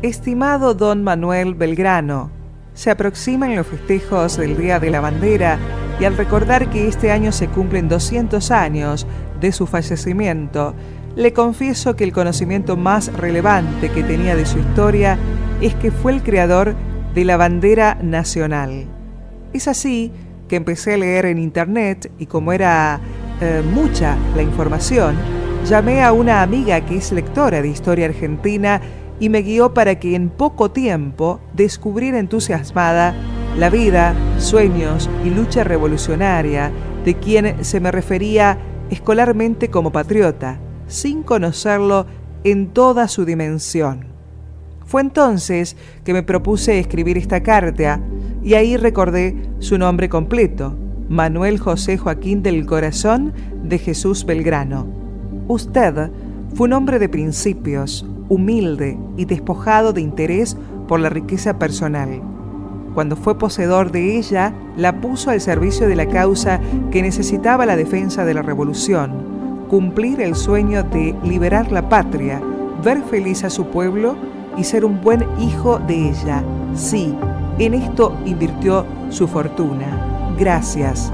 Estimado don Manuel Belgrano, se aproximan los festejos del Día de la Bandera y al recordar que este año se cumplen 200 años de su fallecimiento, le confieso que el conocimiento más relevante que tenía de su historia es que fue el creador de la bandera nacional. Es así que empecé a leer en internet y como era mucha la información, llamé a una amiga que es lectora de historia argentina y me guió para que en poco tiempo descubriera entusiasmada la vida, sueños y lucha revolucionaria de quien se me refería escolarmente como patriota, sin conocerlo en toda su dimensión. Fue entonces que me propuse escribir esta carta y ahí recordé su nombre completo, Manuel José Joaquín del Corazón de Jesús Belgrano. Usted fue un hombre de principios, humilde y despojado de interés por la riqueza personal. Cuando fue poseedor de ella, la puso al servicio de la causa que necesitaba la defensa de la revolución, cumplir el sueño de liberar la patria, ver feliz a su pueblo y ser un buen hijo de ella. Sí, en esto invirtió su fortuna. Gracias.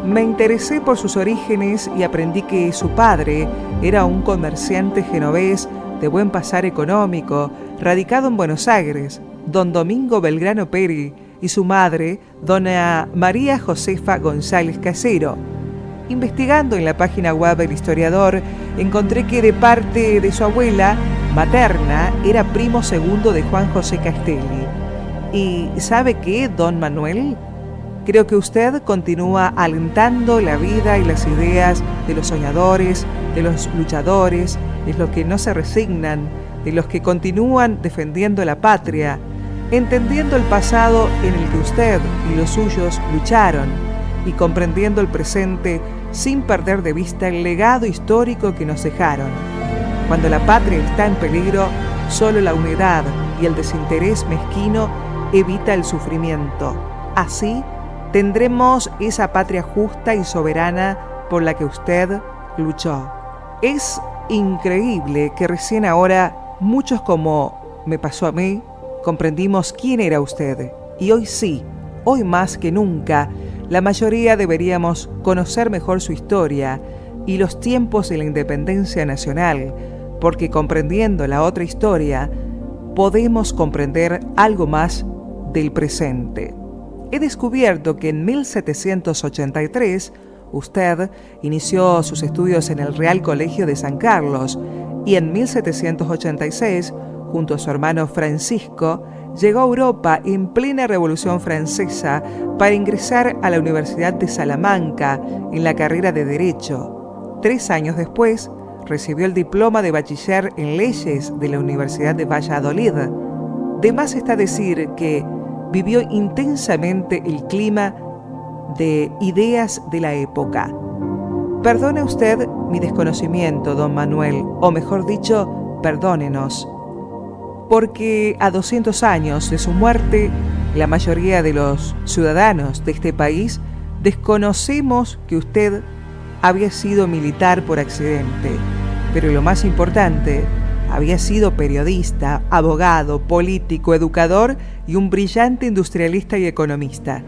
Me interesé por sus orígenes y aprendí que su padre era un comerciante genovés de buen pasar económico, radicado en Buenos Aires, don Domingo Belgrano Peri, y su madre, dona María Josefa González Casero. Investigando en la página web del historiador, encontré que de parte de su abuela materna era primo segundo de Juan José Castelli. ¿Y sabe qué, don Manuel? Creo que usted continúa alentando la vida y las ideas de los soñadores, de los luchadores, de los que no se resignan, de los que continúan defendiendo la patria, entendiendo el pasado en el que usted y los suyos lucharon y comprendiendo el presente sin perder de vista el legado histórico que nos dejaron. Cuando la patria está en peligro, solo la unidad y el desinterés mezquino evita el sufrimiento. Así, tendremos esa patria justa y soberana por la que usted luchó. Es increíble que recién ahora muchos, como me pasó a mí, comprendimos quién era usted. Y hoy sí, hoy más que nunca, la mayoría deberíamos conocer mejor su historia y los tiempos de la independencia nacional, porque comprendiendo la otra historia, podemos comprender algo más del presente. He descubierto que en 1783 usted inició sus estudios en el Real Colegio de San Carlos y en 1786, junto a su hermano Francisco, llegó a Europa en plena Revolución Francesa para ingresar a la Universidad de Salamanca en la carrera de Derecho. 3 años después, recibió el diploma de bachiller en Leyes de la Universidad de Valladolid. De más está decir que vivió intensamente el clima de ideas de la época. Perdone usted mi desconocimiento, don Manuel, o mejor dicho, perdónenos, porque a 200 años de su muerte, la mayoría de los ciudadanos de este país desconocemos que usted había sido militar por accidente, pero lo más importante, había sido periodista, abogado, político, educador y un brillante industrialista y economista,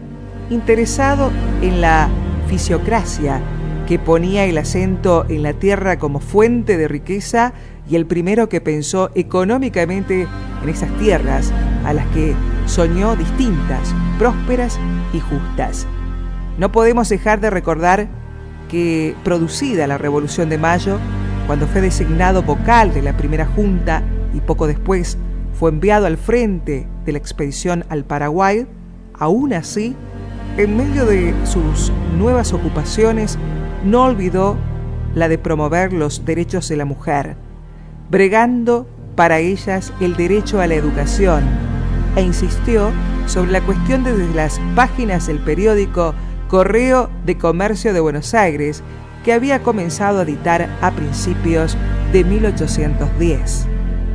interesado en la fisiocracia, que ponía el acento en la tierra como fuente de riqueza y el primero que pensó económicamente en esas tierras a las que soñó distintas, prósperas y justas. No podemos dejar de recordar que, producida la Revolución de Mayo, cuando fue designado vocal de la primera junta y poco después fue enviado al frente de la expedición al Paraguay, aún así, en medio de sus nuevas ocupaciones, no olvidó la de promover los derechos de la mujer, bregando para ellas el derecho a la educación, e insistió sobre la cuestión desde las páginas del periódico Correo de Comercio de Buenos Aires, que había comenzado a editar a principios de 1810.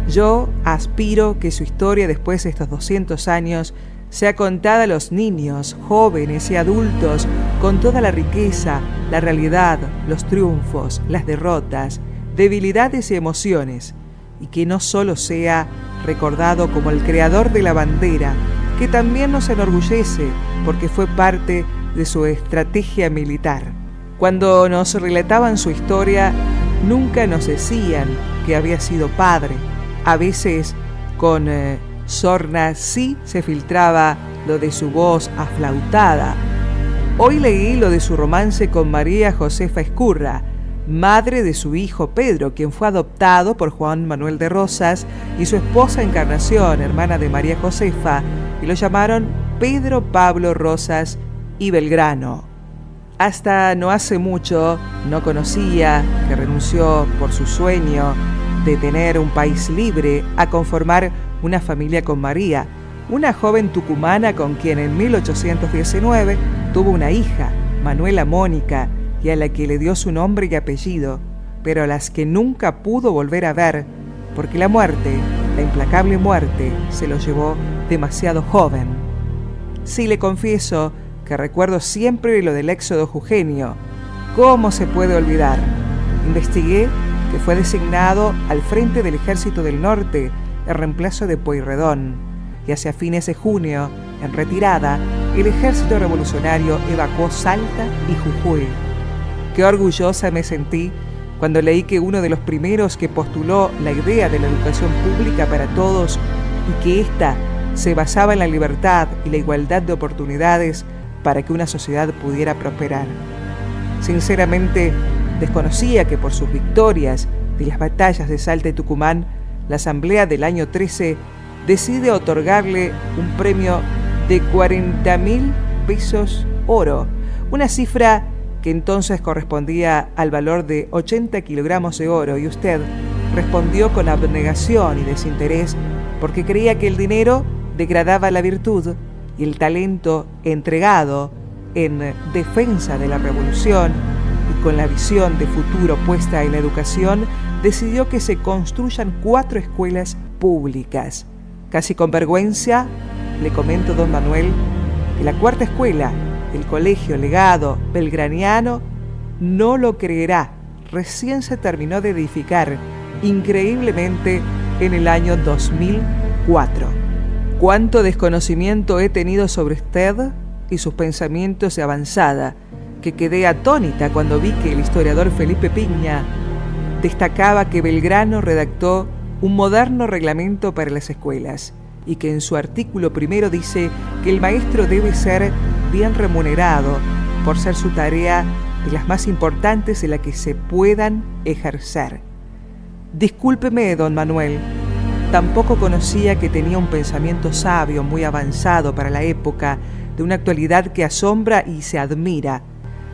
Yo aspiro que su historia después de estos 200 años sea contada a los niños, jóvenes y adultos con toda la riqueza, la realidad, los triunfos, las derrotas, debilidades y emociones, y que no solo sea recordado como el creador de la bandera, que también nos enorgullece porque fue parte de su estrategia militar. Cuando nos relataban su historia, nunca nos decían que había sido padre. A veces con sorna sí se filtraba lo de su voz aflautada. Hoy leí lo de su romance con María Josefa Ezcurra, madre de su hijo Pedro, quien fue adoptado por Juan Manuel de Rosas, y su esposa Encarnación, hermana de María Josefa, y lo llamaron Pedro Pablo Rosas y Belgrano. Hasta no hace mucho no conocía que renunció por su sueño de tener un país libre a conformar una familia con María, una joven tucumana con quien en 1819 tuvo una hija, Manuela Mónica, y a la que le dio su nombre y apellido, pero a las que nunca pudo volver a ver, porque la muerte, la implacable muerte, se lo llevó demasiado joven. Sí, le confieso que recuerdo siempre lo del éxodo jujeño. ¿Cómo se puede olvidar? Investigué que fue designado al frente del Ejército del Norte en reemplazo de Pueyrredón, y hacia fines de junio, en retirada, el Ejército Revolucionario evacuó Salta y Jujuy. Qué orgullosa me sentí cuando leí que uno de los primeros que postuló la idea de la educación pública para todos y que ésta se basaba en la libertad y la igualdad de oportunidades para que una sociedad pudiera prosperar. Sinceramente, desconocía que por sus victorias de las batallas de Salta y Tucumán, la Asamblea del año 13 decide otorgarle un premio de 40.000 pesos oro, una cifra que entonces correspondía al valor de 80 kilogramos de oro, y usted respondió con abnegación y desinterés porque creía que el dinero degradaba la virtud y el talento entregado en defensa de la revolución, y con la visión de futuro puesta en la educación, decidió que se construyan 4 escuelas públicas. Casi con vergüenza le comento, don Manuel, que la 4ª escuela, el Colegio Legado Belgraniano, no lo creerá, recién se terminó de edificar, increíblemente, en el año 2004. Cuánto desconocimiento he tenido sobre usted y sus pensamientos de avanzada, que quedé atónita cuando vi que el historiador Felipe Piña destacaba que Belgrano redactó un moderno reglamento para las escuelas y que en su artículo primero dice que el maestro debe ser bien remunerado por ser su tarea de las más importantes en la que se puedan ejercer. Discúlpeme, don Manuel, tampoco conocía que tenía un pensamiento sabio muy avanzado para la época, de una actualidad que asombra y se admira.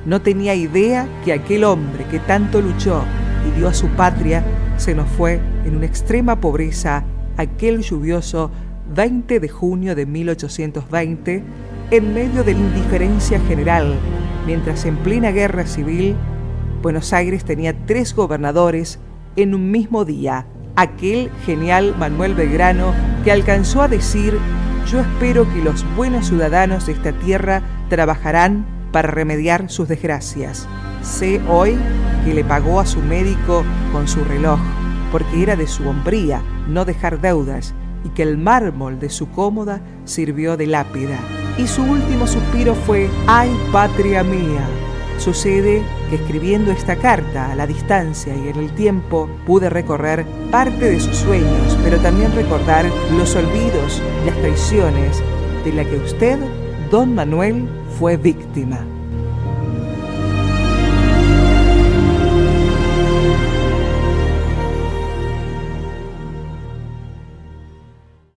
No tenía idea que aquel hombre que tanto luchó y dio a su patria se nos fue en una extrema pobreza aquel lluvioso 20 de junio de 1820, en medio de la indiferencia general, mientras en plena guerra civil, Buenos Aires tenía 3 gobernadores en un mismo día. Aquel genial Manuel Belgrano que alcanzó a decir: yo espero que los buenos ciudadanos de esta tierra trabajarán para remediar sus desgracias. Sé hoy que le pagó a su médico con su reloj, porque era de su hombría no dejar deudas, y que el mármol de su cómoda sirvió de lápida. Y su último suspiro fue: ¡ay, patria mía! Sucede que escribiendo esta carta a la distancia y en el tiempo pude recorrer parte de sus sueños, pero también recordar los olvidos y las traiciones de la que usted, don Manuel, fue víctima.